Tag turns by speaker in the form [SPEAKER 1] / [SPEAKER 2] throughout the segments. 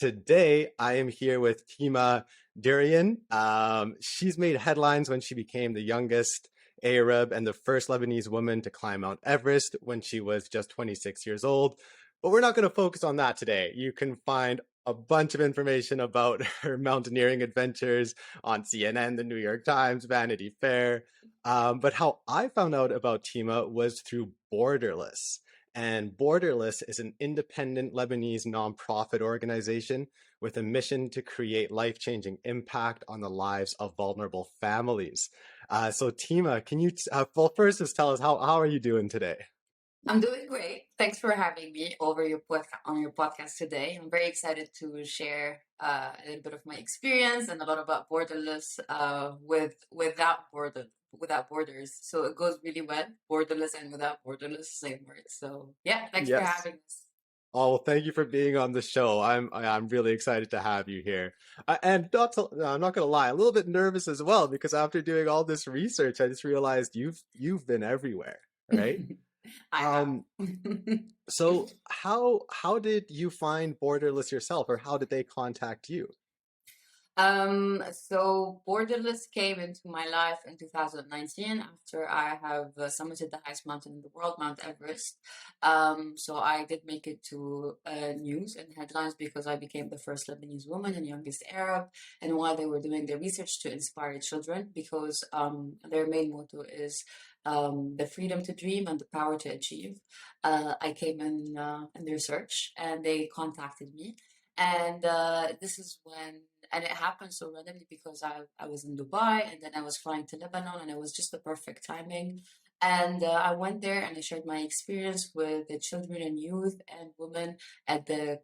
[SPEAKER 1] Today, I am here with Tima Deryan. She's made headlines when she became the youngest Arab and the first Lebanese woman to climb Mount Everest when she was just 26 years old. But we're not going to focus on that today. You can find a bunch of information about her mountaineering adventures on CNN, the New York Times, Vanity Fair. But how I found out about Tima was through Borderless. And Borderless is an independent Lebanese nonprofit organization with a mission to create life-changing impact on the lives of vulnerable families. So Tima, can you, well, first just tell us how are you doing today?
[SPEAKER 2] I'm doing great. Thanks for having me over on your podcast today. I'm very excited to share a little bit of my experience and a lot about borderless without borders. So it goes really well. Borderless and without borderless, same word. So yeah, thanks for
[SPEAKER 1] Yes.
[SPEAKER 2] having us.
[SPEAKER 1] Oh, well, thank you for being on the show. I'm really excited to have you here. And I'm not gonna lie, a little bit nervous as well because after doing all this research, I just realized you've been everywhere, right?
[SPEAKER 2] I have.
[SPEAKER 1] Um, so how did you find Borderless yourself, or how did they contact you?
[SPEAKER 2] So Borderless came into my life in 2019 after I have summited the highest mountain in the world, Mount Everest. So I did make it to news and headlines because I became the first Lebanese woman and youngest Arab. And while they were doing their research to inspire children, because their main motto is the freedom to dream and the power to achieve. I came in their search and they contacted me. And this is when and it happened so randomly because I was in Dubai and then I was flying to Lebanon and it was just the perfect timing. And I went there and I shared my experience with the children and youth and women at their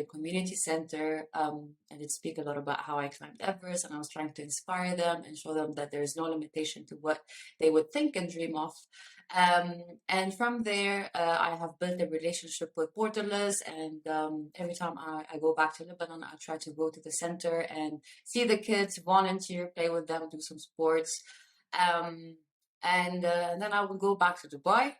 [SPEAKER 2] community center. And it speak a lot about how I climbed Everest and I was trying to inspire them and show them that there is no limitation to what they would think and dream of. And from there, I have built a relationship with Borderless. And every time I go back to Lebanon, I try to go to the center and see the kids, volunteer, play with them, do some sports. Um, and then I would go back to Dubai.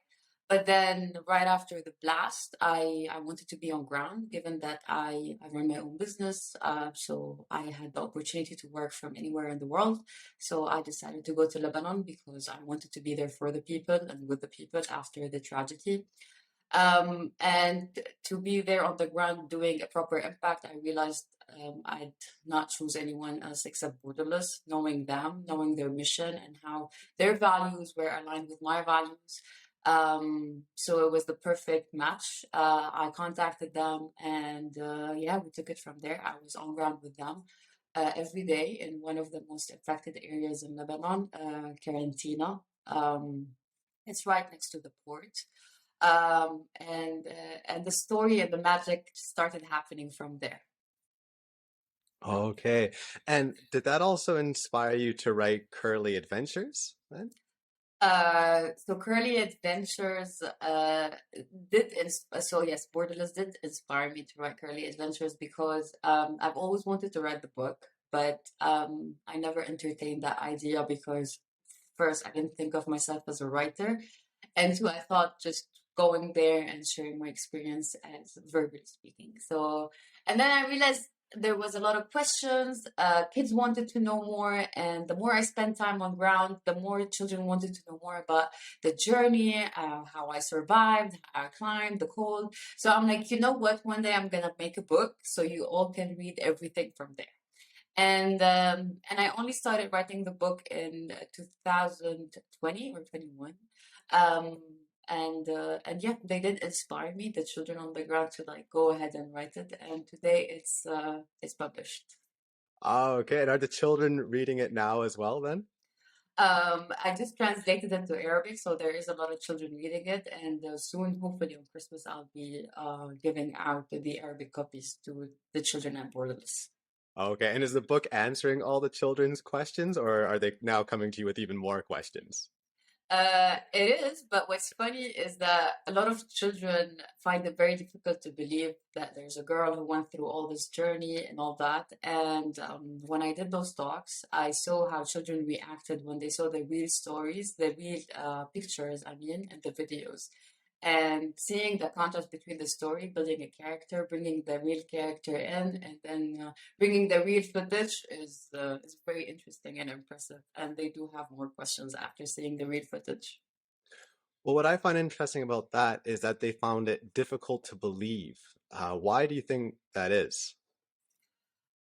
[SPEAKER 2] But then right after the blast, I wanted to be on ground, given that I run my own business. So I had the opportunity to work from anywhere in the world. So I decided to go to Lebanon because I wanted to be there for the people and with the people after the tragedy. And to be there on the ground doing a proper impact, I realized I'd not choose anyone else except Borderless, knowing them, knowing their mission and how their values were aligned with my values. So it was the perfect match. I contacted them and yeah, we took it from there. I was on ground with them every day in one of the most affected areas in Lebanon, Karantina. It's right next to the port. And the story and the magic started happening from there.
[SPEAKER 1] Okay. And did that also inspire you to write Curly Adventures then?
[SPEAKER 2] So Curly Adventures so yes, Borderless did inspire me to write Curly Adventures because I've always wanted to write the book, but I never entertained that idea because first I didn't think of myself as a writer, and two I thought just going there and sharing my experience as verbally speaking. So and then I realized there was a lot of questions. Kids wanted to know more, and the more I spent time on ground, the more children wanted to know more about the journey, how I survived, how I climbed, the cold. So I'm like, you know what? One day I'm gonna make a book so you all can read everything from there. And I only started writing the book in 2020 or 21. Um, and yeah, they did inspire me, the children on the ground, to like go ahead and write it. And today it's published.
[SPEAKER 1] Oh, okay. And are the children reading it now as well then?
[SPEAKER 2] I just translated it to Arabic, so there is a lot of children reading it. And soon, hopefully on Christmas, I'll be giving out the Arabic copies to the children at Borderless.
[SPEAKER 1] Okay. And is the book answering all the children's questions, or are they now coming to you with even more questions?
[SPEAKER 2] It is, but what's funny is that a lot of children find it very difficult to believe that there's a girl who went through all this journey and all that. And when I did those talks, I saw how children reacted when they saw the real stories, the real pictures, I mean, and the videos. and seeing the contrast between the story, building a character, bringing the real character in, and then bringing the real footage is very interesting and impressive. And they do have more questions after seeing the real footage.
[SPEAKER 1] Well, what I find interesting about that is that they found it difficult to believe. Why do you think that is?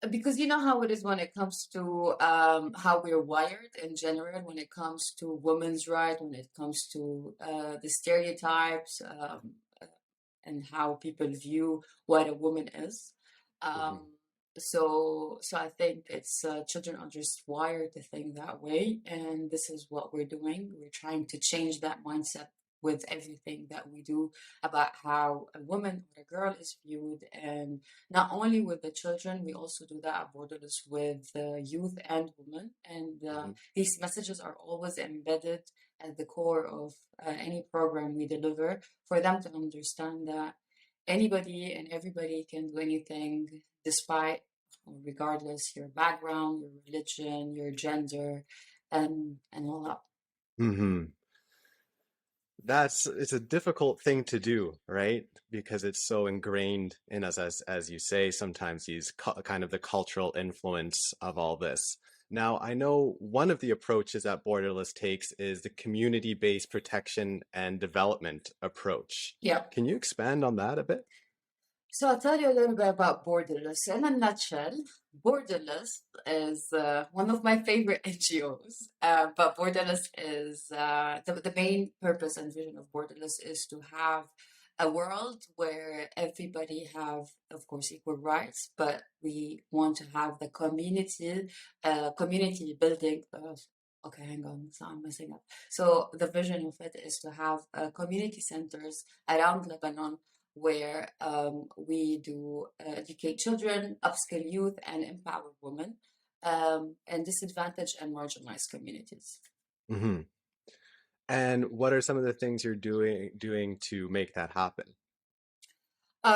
[SPEAKER 2] Because you know how it is when it comes to how we're wired in general, when it comes to women's rights, when it comes to the stereotypes, and how people view what a woman is.
[SPEAKER 1] Hmm.
[SPEAKER 2] Um, so I think it's children are just wired to think that way, and this is what we're doing. We're trying to change that mindset with everything that we do about how a woman or a girl is viewed, and not only with the children, we also do that at Borderless with youth and women. And
[SPEAKER 1] Hmm.
[SPEAKER 2] these messages are always embedded at the core of any program we deliver for them to understand that anybody and everybody can do anything despite or regardless your background, your religion, your gender, and all that.
[SPEAKER 1] Hmm. It's a difficult thing to do, right? Because it's so ingrained in us, as you say, sometimes these kind of the cultural influence of all this. Now, I know one of the approaches that Borderless takes is the community-based protection and development approach.
[SPEAKER 2] Yeah.
[SPEAKER 1] Can you expand on that a bit?
[SPEAKER 2] So I'll tell you a little bit about Borderless. In a nutshell, Borderless is one of my favorite NGOs. But Borderless is the main purpose and vision of Borderless is to have a world where everybody have, of course, equal rights, but we want to have the community building. Okay, hang on, so I'm messing up. So the vision of it is to have community centers around Lebanon where we do educate children, upskill youth, and empower women in disadvantaged and marginalized communities.
[SPEAKER 1] Hmm. And what are some of the things you're doing to make that happen?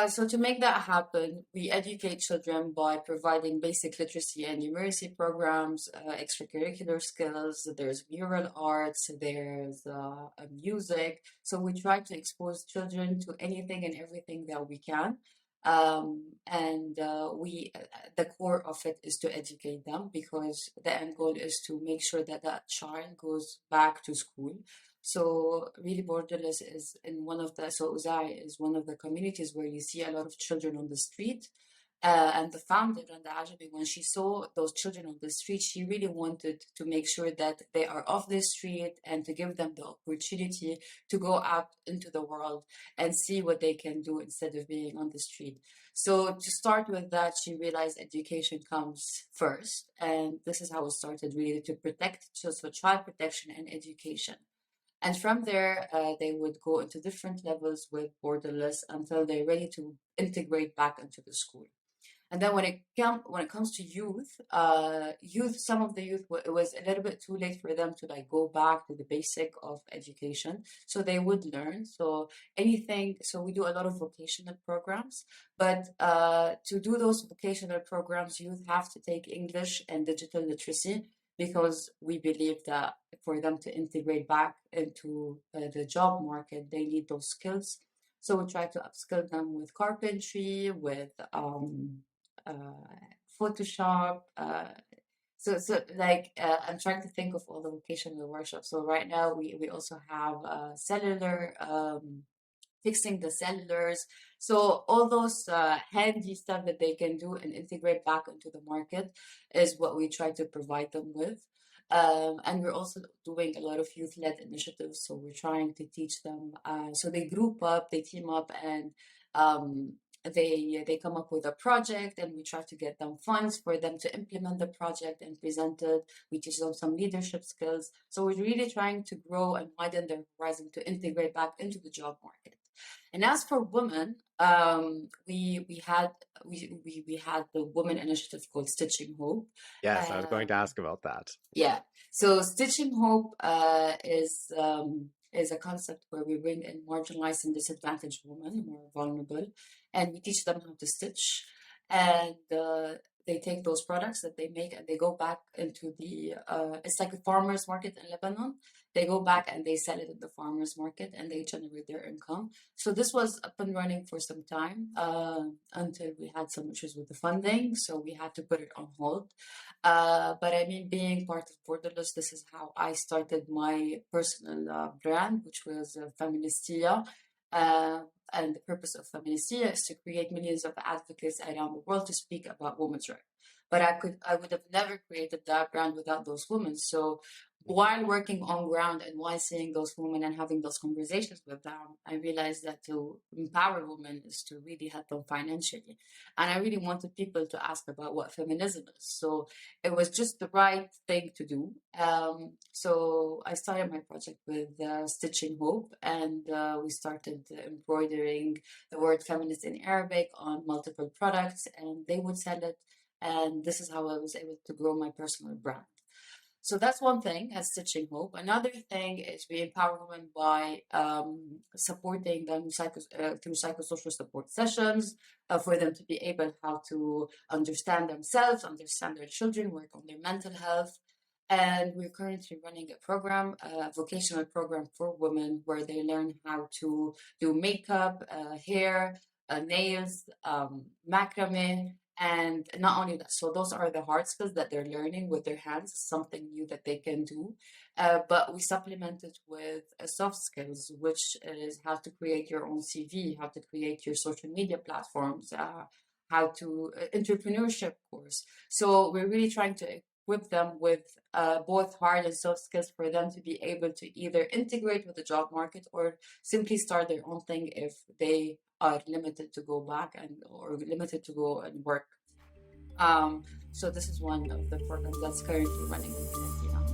[SPEAKER 2] So to make that happen, we educate children by providing basic literacy and numeracy programs, extracurricular skills. There's mural arts, there's music. So we try to expose children to anything and everything that we can. And we, the core of it is to educate them because the end goal is to make sure that that child goes back to school. So really borderless is in one of the so Uzai is one of the communities where you see a lot of children on the street. And the founder and the Ajabi, when she saw those children on the street, she really wanted to make sure that they are off the street and to give them the opportunity to go out into the world and see what they can do instead of being on the street. So to start with that, she realized education comes first, and this is how it started really to protect, so child protection and education. And from there, they would go into different levels with borderless until they're ready to integrate back into the school. And then when it comes to youth, some of the youth it was a little bit too late for them to like go back to the basic of education, so they would learn. So anything, so we do a lot of vocational programs, but to do those vocational programs, youth have to take English and digital literacy because we believe that for them to integrate back into the job market, they need those skills. So we try to upskill them with carpentry, with uh, Photoshop. I'm trying to think of all the vocational workshops. So right now we also have cellular fixing the cellulars. So all those handy stuff that they can do and integrate back into the market is what we try to provide them with. And we're also doing a lot of youth-led initiatives. So we're trying to teach them. So they group up, they team up, and um, they come up with a project, and we try to get them funds for them to implement the project and present it. We teach them some leadership skills. So we're really trying to grow and widen their horizon to integrate back into the job market. And as for women, we had the women initiative called Stitching Hope.
[SPEAKER 1] Yes, I was going to
[SPEAKER 2] Um,
[SPEAKER 1] ask about that.
[SPEAKER 2] yeah. So Stitching Hope is a concept where we bring in marginalized and disadvantaged women, more vulnerable, and we teach them how to stitch. And they take those products that they make and they go back into the it's like a farmers market in Lebanon. They go back and they sell it in the farmers market and they generate their income. So this was up and running for some time until we had some issues with the funding, so we had to put it on hold. But I mean, being part of Borderless, this is how I started my personal brand, which was Feministia. Uh, and the purpose of Feministia is to create millions of advocates around the world to speak about women's rights. But I would have never created that brand without those women. So while working on ground and while seeing those women and having those conversations with them, I realized that to empower women is to really help them financially. And I really wanted people to ask about what feminism is. So it was just the right thing to do. So I started my project with Stitching Hope, and we started embroidering the word feminist in Arabic on multiple products, and they would sell it. And this is how I was able to grow my personal brand. So that's one thing as Stitching Hope. Another thing is we empower women by supporting them through psychosocial support sessions for them to be able how to understand themselves, understand their children, work on their mental health. And we're currently running a program, a vocational program for women where they learn how to do makeup, hair, nails, macrame, and not only that, so those are the hard skills that they're learning with their hands, something new that they can do. But we supplement it with soft skills, which is how to create your own CV, how to create your social media platforms, how to entrepreneurship course. So we're really trying to equip them with both hard and soft skills for them to be able to either integrate with the job market or simply start their own thing if they are limited to go back and or limited to go and work. So this is one of the programs that's currently running in Argentina.